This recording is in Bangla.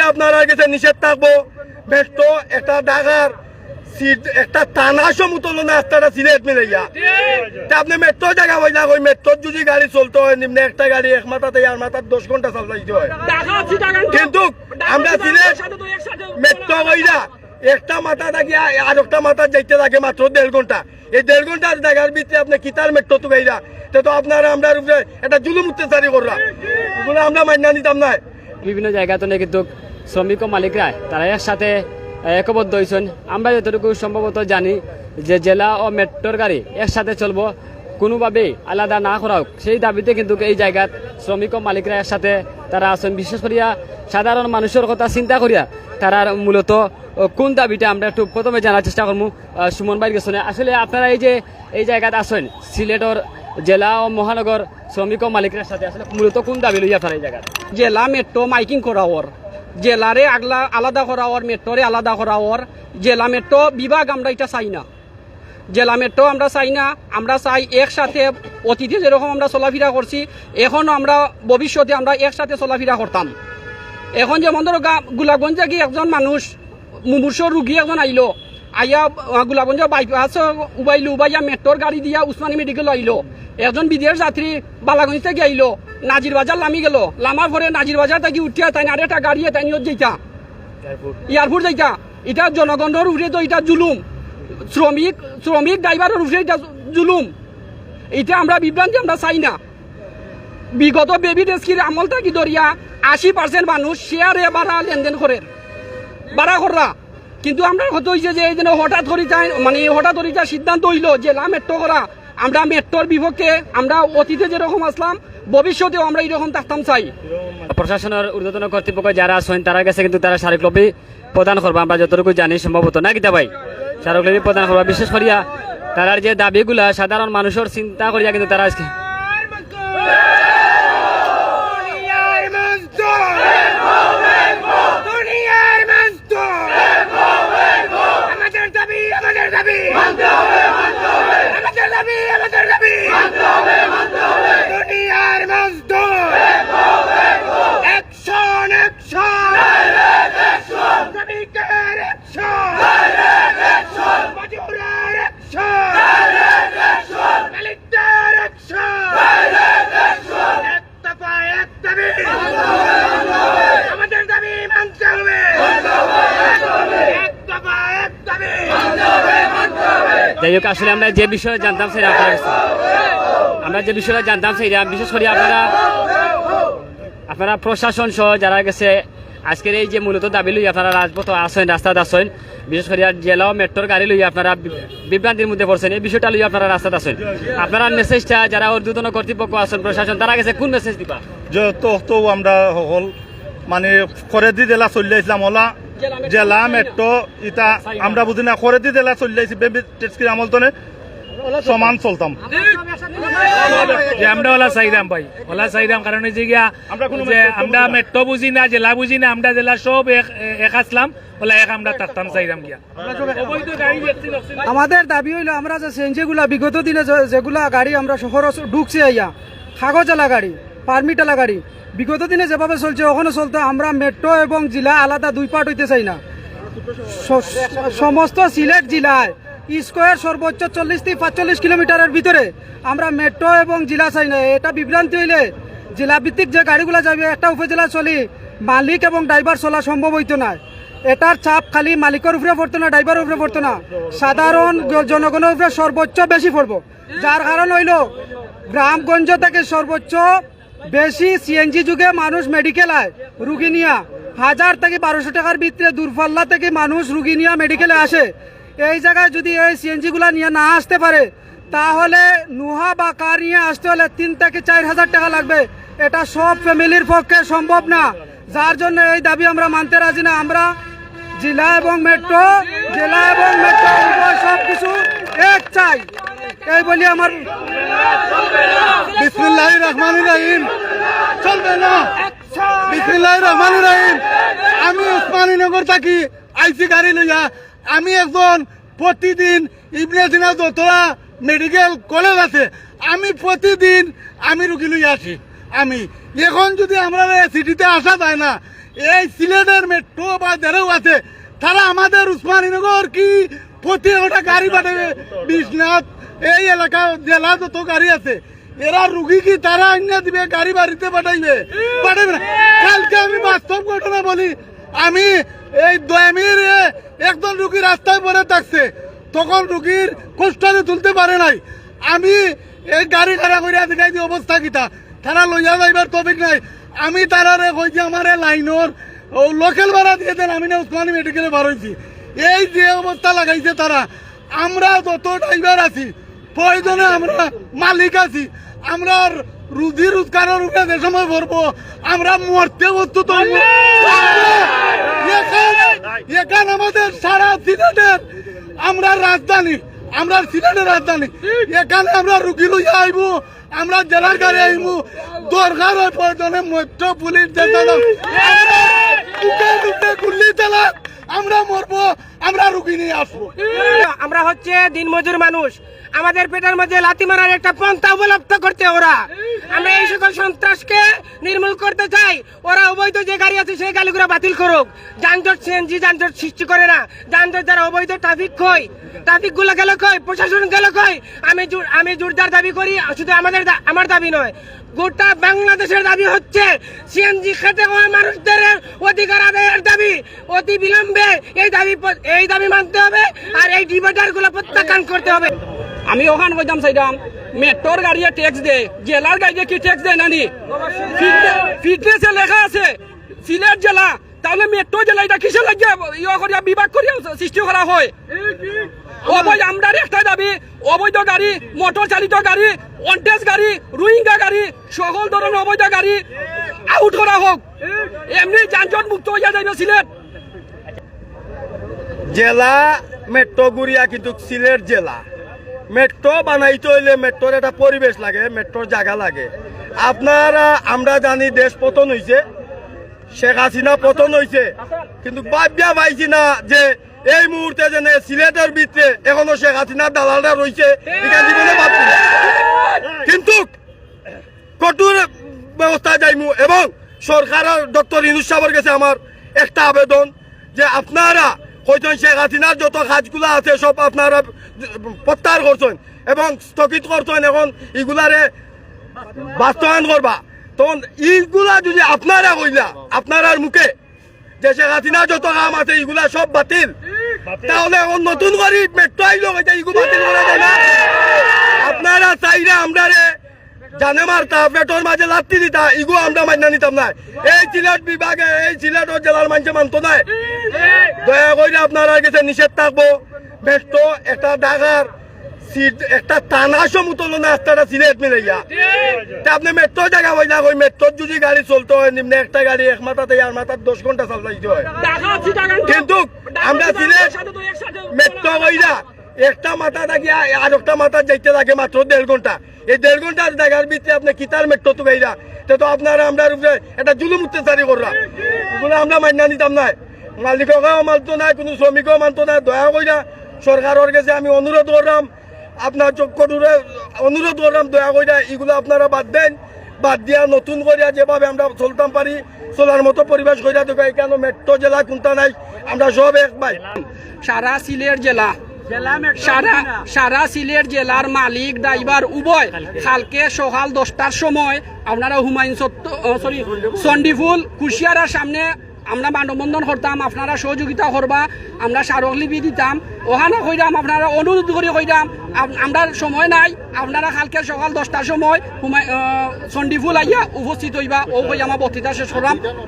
আপনারা কাছে নিষেধ থাকবো মেট্রো একটা ঢাকার একটা টানা সমুতলনা রাস্তাটা সিলেট মিলাইয়া আপনি মেট্রো জায়গা হয়ে যাক ওই মেট্রোর যদি গাড়ি চলতে হয় নিম্নে একটা গাড়ি এক মাথাতে আর মাথার 10 ঘন্টা চালাইতে হয় কিন্তু আমরা সিলেট মেট্রো হইয়া একটা মাথা থাকি আর একটা মাথা যাইতে থাকে মাত্র 1.5 ঘন্টা এই 1.5 ঘন্টার জায়গার ভিতরে আপনি কিতার মেট্রো তো গাইরা তো আপনারা আমরা একটা জুলুম অত্যাচারী কররা এগুলো আমরা মান্য নিতাম না। বিভিন্ন জায়গাতে কিন্তু শ্রমিক ও মালিকরা তারা একসাথে একবদ্ধ হয়েছেন। আমরা যতটুকু সম্ভবত জানি যে জেলা ও মেট্রোর গাড়ি একসাথে চলবো, কোনোভাবেই আলাদা না করা হোক সেই দাবিতে কিন্তু এই জায়গাত শ্রমিক ও মালিকরা একসাথে তারা আছেন। বিশেষ করিয়া সাধারণ মানুষের কথা চিন্তা করিয়া তারা মূলত কোন দাবিটা আমরা একটু প্রথমে জানার চেষ্টা করবো সুমন ভাইয়ের কাছে। আসলে আপনারা এই যে এই জায়গাত আছেন সিলেটর জেলা ও মহানগর শ্রমিক ও মালিকদের সাথে আসলে মূলত কোন দাবি লইয়া আপনারা এই জায়গা? জেলা মেট্রো মাইকিং করা ওর, জেলারে আলাদা করা ওর, মেট্রোরে আলাদা করা ওর। জেলা মেট্রো বিভাগ আমরা এটা চাই না, জেলা মেট্রো আমরা চাই না। আমরা চাই একসাথে অতীতে যেরকম আমরা চলাফেরা করছি এখনও আমরা ভবিষ্যতে আমরা একসাথে চলাফেরা করতাম। এখন যেমন ধরো গোলাপগঞ্জ থেকে একজন মানুষ মুমূর্ষ রুগী একজন আইলো, আইয়া গোলাপগঞ্জ বাইপাস উবাইয়া মেট্রোর গাড়ি দিয়া উসমানী মেডিকেল আইলো। একজন বিদেশ যাত্রী বালাগঞ্জ থেকে আইলো, নাজির বাজার লামি গেল, লামার পরে নাজির বাজার থেকে উঠিয়া তাই আর একটা গাড়ি তাই যাইতা এয়ারপোর্ট যাইতা। এটা জনগণের উপরে তো এটা জুলুম, শ্রমিক ড্রাইভারের উপরে এটা জুলুম। এটা আমরা বিভ্রান্তি আমরা চাই না। বিগত বেবি ডেস্কির আমল থাকি ধরিয়া 80% মানুষ শেয়ারে বাড়া লেনদেন করে বাড়া কররা, কিন্তু আমরা হতে হয়েছে যে এই হঠাৎ করে হঠাৎ করে সিদ্ধান্ত হইল জেলা মেট্রো করা। আমরা মেট্রোর বিপক্ষে, আমরা অতীতে যেরকম আসলাম ভবিষ্যতেও আমরা এরকম থাকতাম চাই। প্রশাসনের ঊর্ধ্বতন কর্তৃপক্ষ যারা আছেন তারা কাছে কিন্তু তারা স্মারকলিপি প্রদান করবো আমরা যতটুকু জানি সম্ভবত না কিতা ভাই, স্মারকলিপি প্রদান করবো। বিশেষ করিয়া তারার যে দাবিগুলা সাধারণ মানুষের চিন্তা করিয়া কিন্তু তারা আজকে যাই হোক আসলে আমরা যে বিষয়ে জানতাম সেটা আমরা যে বিষয়টা জানতাম সেটা বিশেষ করে আপনারা প্রশাসন সহ যারা গেছে আজকের এই যে মূলত দাবি লই আপনারা রাজপথ আসেন, রাস্তাতে আসেন, বিশেষ করে জেলা ও মেট্রোর গাড়ি লই আপনারা বিভ্রান্তির মধ্যে পড়ছেন। এই বিষয়টা লই আপনারা রাস্তাতে আসেন, আপনারা মেসেজটা যারা ঊর্ধ্বতন কর্তৃপক্ষ আছেন প্রশাসন তারা গেছে কোন মেসেজ দিবা? তো আমরা সকল মানে খরেদি জেলা চলে আসলাম ওলা জেলা মেট্রো ইটা আমরা বুঝি না খরেদি জেলা চলে আসি বেবি টেস্কির আমল তনে সমান চলতাম যে আমরা ওলা চাইলাম ভাই, ওলা চাইলাম কারণ যে আমরা মেট্রো বুঝি না, জেলা বুঝি না, আমরা জেলা সব এক আসলাম ওলা এক আমরা থাকতাম চাইলাম গিয়া। আমাদের দাবি হইলো আমরা যে সিএনজিগুলা বিগত দিনে যেগুলা গাড়ি আমরা শহর ঢুকছি আইয়া কাগজওয়ালা গাড়ি, পারমিটওয়ালা গাড়ি বিগত দিনে যেভাবে চলছে ওখানে চলতে আমরা মেট্রো এবং জেলা আলাদা দুই পার্ট হইতে চাই না। সমস্ত সিলেট জেলায় স্কোয়ার সর্বোচ্চ 40 থেকে 45 কিলোমিটারের ভিতরে আমরা মেট্রো এবং জেলা চাই না। এটা বিভ্রান্তি হইলে জেলা ভিত্তিক যে গাড়িগুলো যাবে একটা উপজেলা চলি মালিক এবং ড্রাইভার চলা সম্ভব হইতো না। এটার চাপ খালি মালিকের উপরে পড়তো না, ড্রাইভারের উপরে পড়তো না, সাধারণ জনগণের উপরে সর্বোচ্চ বেশি পড়বো। যার কারণ হইল গ্রামগঞ্জ থেকে সর্বোচ্চ বেশি সিএনজি যুগে মানুষ মেডিকেল আয় রুগী নিয়া 1000 থেকে 1200 টাকার ভিতরে দূরপাল্লা থেকে মানুষ রুগী নিয়ে মেডিকেলে আসে। এই জায়গায় যদি এই সিএনজি গুলা নিয়ে না আসতে পারে তাহলে নুহা বা কার নিয়ে আসতে হলে 3 থেকে 4000 টাকা লাগবে। এটা সব ফ্যামিলির পক্ষে সম্ভব না, যার জন্য এই দাবি আমরা মানতে রাজি না। আমরা জেলা এবং মেট্রো সবকিছু এক চাই, এই বলি আমার বিসমিল্লাহির রহমানির রহিম চলবে না। বিসমিল্লাহির রহমানির রহিম আমি উসমানীনগর থাকি আইসি গাড়ি লইয়া আমি একজন প্রতিদিন ইবনে সিনা দোতলা মেডিকেল কলেজ আছে, আমি প্রতিদিন আমি রুগী লইয়া আসি। আমি এখন যদি আমরা সিটিতে আসা যায় না এই সিলেটের মেট্রো বা যারাও আছে তারা আমাদের উসমানীনগর কি প্রতি ওটা গাড়ি পাঠাবে বিশ্বনাথ এই এলাকা জেলা যত গাড়ি আছে এরা রুগী কি তারা অন্য দিবে গাড়ি বাড়িতে পাঠাইবে পাঠাবে না। কালকে আমি বাস্তব ঘটনা বলি, আমি এই দয়ামির একজন রুগী রাস্তায় পড়ে থাকছে, তখন রুগীর কষ্টে তুলতে পারে নাই, আমি এই গাড়ি খাড়া করে দেখাই যে অবস্থা কিটা তারা লইয়া যাইবার তফিক নাই, আমি তারারে কইছি আমার লাইনের ও লোকাল ভাড়া দিয়ে দেন, আমি না উসমানী মেডিকেলে বার হয়েছি। এই যে অবস্থা লাগাইছে তারা, আমরা যত ড্রাইভার আছি প্রয়োজনে আমরা মালিক আছি, আমরা রুজি রোজগারের উপরে যে সময় ভরবো আমরা মরতে বস্তু তো এখানে আমাদের সারা সিলেটের আমরা রাজধানী, আমরা সিলেটের রাজধানী, এখানে আমরা রুগী লইয়া আইব, আমরা জেলার গাড়ি আইব, দরকার হয় প্রয়োজনে মেট্রো পুলিশ গুল্লি চালাক আমরা মরবো, আমরা রুগী নিয়ে আসবো। আমরা হচ্ছে দিনমজুর মানুষ, আমাদের পেটের মধ্যে লাথি মারার একটা পন্থা অবলম্বন করতে ওরা, আমরা এই সকল সন্ত্রাসকে নির্মূল করতে চাই। ওরা অবৈধ যে গাড়ি আছে সেই গাড়িগুলো বাতিল করুক, যানজট সিএনজি যানজট সৃষ্টি করে না, যানজট যারা অবৈধ ট্রাফিক কই, ট্রাফিক গুলো গেল কই, প্রশাসন গেল কই। আমি জোরদার দাবি করি, শুধু আমার দাবি নয়, গোটা বাংলাদেশের দাবি হচ্ছে সিএনজি খেতে হওয়া মানুষদের অধিকার আদায়ের দাবি, অতি বিলম্বে এই দাবি মানতে হবে, আর এই ডিভাইডার গুলো প্রত্যাখ্যান করতে হবে। আমি ওখান কইতাম চাইতাম মেট্রোর গাড়িয়ে ট্যাক্স দেয়, জেলার গাড়িয়ে কি ট্যাক্স দেয় নানি? ফিটনেসে লেখা আছে সিলেট জেলা, তাহলে মেট্রো জেলা এটা কিসে লাগে ইয়ে করিয়া বিভাগ করিয়া সৃষ্টি করা হয়? অবৈধ আমরার একটা দাবি, অবৈধ গাড়ি, মোটর চালিত গাড়ি, অনটেজ গাড়ি, রোহিঙ্গা গাড়ি, সকল ধরনের অবৈধ গাড়ি আউট করা হোক, এমনি যানজট মুক্ত হইয়া যাইবে সিলেট। জেলা মেট্রো গুড়িয়া কিন্তু সিলেট জেলা, মেট্রো বানাইতে হইলে মেট্রোর একটা পরিবেশ লাগে, মেট্রোর জায়গা লাগে। আপনারা আমরা জানি দেশ পতন হয়েছে, শেখ হাসিনা পতন হয়েছে, কিন্তু ভাবিয়া পাইছি না যে এই মুহূর্তে যেন সিলেটের ভিতরে এখনো শেখ হাসিনার দালালরা রয়েছে, এটা জীবনে ভাবছি না। কিন্তু কঠোর ব্যবস্থা যাইমু, এবং সরকারের ডক্টর ইউনূস সাহেবের কাছে আমার একটা আবেদন যে আপনারা হয়তো শেখ হাসিনার যত কাজগুলো আছে সব আপনারা প্রত্যাহার করছেন এবং স্থগিত করছেন, এখন এগুলারে বাস্তবায়ন করবা। তখন এইগুলা যদি আপনারা কইলা আপনার মুখে যে শেখ হাসিনার যত কাম আছে এগুলা সব বাতিল, তাহলে এখন নতুন করে মেট্রো আইলো এগুলো বাতিল করা যায় না। আপনারা চাইলে আমরা জানে মারতা পেটর মাঝে লাত্তি দিতা, এগুলো আমরা মান্য নিতাম না। এই সিলেট বিভাগে এই সিলেট জেলার মানুষ মানত নাই, দয়া করে আপনারা কাছে নিষেধ থাকবো। মেট্রো একটা ঢাকার একটা টানা সমুতলন রাস্তাটা সিলেট মিলাইয়া আপনি মেট্রো জায়গা হইলা ওই মেট্রোর যদি গাড়ি চলতে হয় নিম্নে একটা গাড়ি এক মাথাতে আর মাথার 10 ঘন্টা চালাইতে হয়, কিন্তু আমরা সিলেট মেট্রো হইলা একটা মাথা থাকি আর একটা মাথা যাইতে লাগে মাত্র 1.5 ঘন্টা। এই 1.5 ঘন্টার জায়গার ভিতরে আপনি কিতার মেট্রো তো গাইরা, তো আপনারা আমরা একটা জুলুম অত্যাচারী কররা, এগুলো আমরা মান্য নিতাম না। মালিককেও মানতো না, কোনো শ্রমিকও মানতো না। দয়া কইরা সরকারের কাছে আমি অনুরোধ করলাম, আপনার কঠোরে অনুরোধ করলাম, দয়া কইরা এগুলো আপনারা বাদ দেন, বাদ দিয়া নতুন করিয়া যেভাবে আমরা চলতাম পারি চলার মতো পরিবেশ কইরা দেখো। কেন মেট্রো জেলা কোনটা নাই, আমরা সব এক ভাই। সারা সিলেট জেলা, সারা সিলেট জেলার মালিক ড্রাইভার উভয় কালকে সকাল 10টার সময় আপনারা হুমায়ুন চন্ডিফুল কুশিয়ারার সামনে আমরা মানববন্ধন করতাম, আপনারা সহযোগিতা করবা, আমরা স্মারকলিপি দিতাম, ওখানে কইরাম আপনারা অনুরোধ করে কইরাম আমরা সময় নাই, আপনারা কালকে সকাল 10টার সময় চন্ডিফুল আইয়া উপস্থিত হইবা। ও কই আমার বক্তৃতা শেষ করলাম।